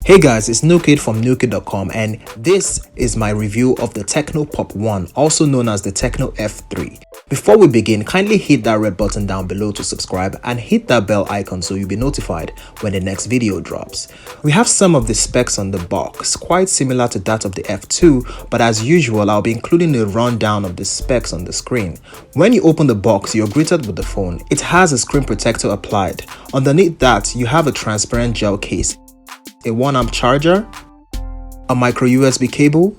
Hey guys, it's NewKid from newkid.com and this is my review of the TECNO Pop 1, also known as the TECNO F2. Before we begin, kindly hit that red button down below to subscribe and hit that bell icon so you'll be notified when the next video drops. We have some of the specs on the box, quite similar to that of the F2, but as usual I'll be including a rundown of the specs on the screen. When you open the box, you're greeted with the phone. It has a screen protector applied. Underneath that, you have a transparent gel case, a 1-amp charger, a micro USB cable,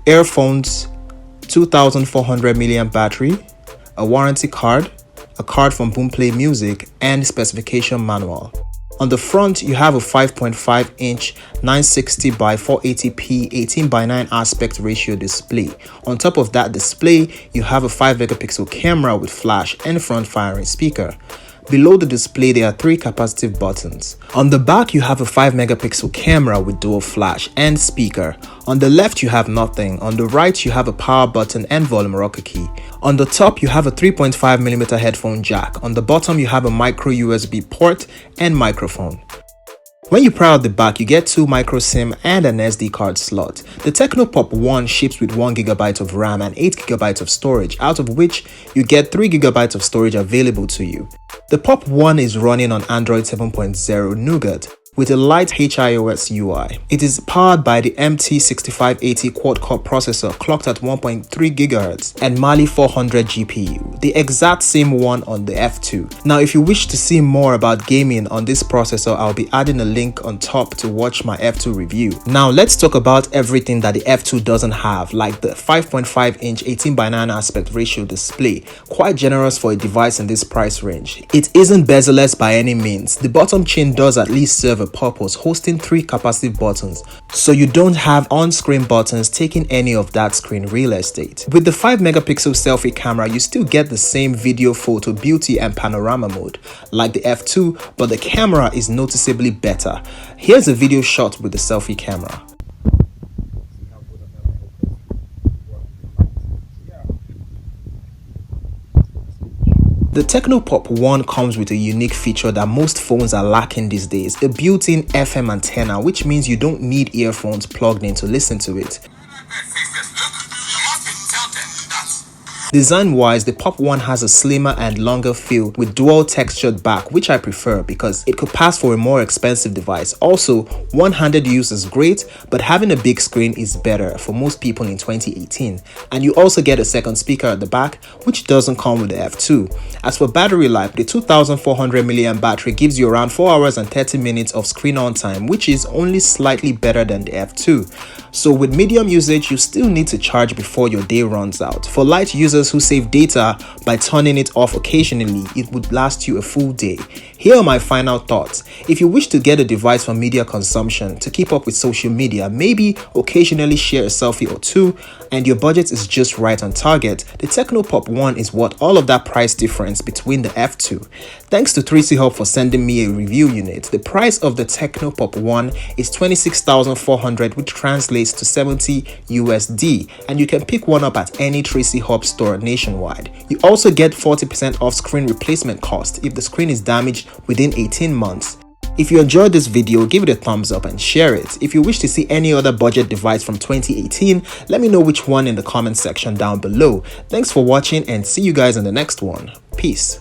earphones, 2400 mAh battery, a warranty card, a card from Boomplay Music, and specification manual. On the front, you have a 5.5-inch 960 by 480p 18:9 aspect ratio display. On top of that display, you have a 5-megapixel camera with flash and front-firing speaker. Below the display, there are 3 capacitive buttons. On the back, you have a 5-megapixel camera with dual flash and speaker. On the left, you have nothing. On the right, you have a power button and volume rocker key. On the top, you have a 3.5mm headphone jack. On the bottom, you have a micro USB port and microphone. When you pry out the back, you get 2 micro SIM and an SD card slot. The TECNO Pop 1 ships with 1GB of RAM and 8GB of storage, out of which you get 3GB of storage available to you. The Pop 1 is running on Android 7.0 Nougat with a light HiOS UI. It is powered by the MT6580 quad-core processor clocked at 1.3 GHz and Mali 400 GPU, the exact same one on the F2. Now, if you wish to see more about gaming on this processor, I'll be adding a link on top to watch my F2 review. Now, let's talk about everything that the F2 doesn't have, like the 5.5-inch 18:9 aspect ratio display, quite generous for a device in this price range. It isn't bezel-less by any means. The bottom chain does at least serve a purpose, hosting 3 capacitive buttons, so you don't have on-screen buttons taking any of that screen real estate. With the 5-megapixel selfie camera, you still get the same video, photo, beauty and panorama mode like the F2, but the camera is noticeably better. Here's a video shot with the selfie camera. The TECNO Pop 1 comes with a unique feature that most phones are lacking these days, a built-in FM antenna, which means you don't need earphones plugged in to listen to it. Design-wise, the Pop 1 has a slimmer and longer feel with dual textured back, which I prefer because it could pass for a more expensive device. Also, one-handed use is great, but having a big screen is better for most people in 2018. And you also get a second speaker at the back, which doesn't come with the F2. As for battery life, the 2400 mAh battery gives you around 4 hours and 30 minutes of screen on time, which is only slightly better than the F2. So with medium usage, you still need to charge before your day runs out. For light users who save data by turning it off occasionally, it would last you a full day. Here are my final thoughts. If you wish to get a device for media consumption, to keep up with social media, maybe occasionally share a selfie or two, and your budget is just right on target, the TECNO Pop 1 is worth all of that price difference between the F2. Thanks to 3C Hub for sending me a review unit. The price of the TECNO Pop 1 is $26,400, which translates to 70 USD, and you can pick one up at any 3C Hub store nationwide. You also get 40% off screen replacement cost if the screen is damaged within 18 months. If you enjoyed this video, give it a thumbs up and share it. If you wish to see any other budget device from 2018, let me know which one in the comment section down below. Thanks for watching and see you guys in the next one. Peace.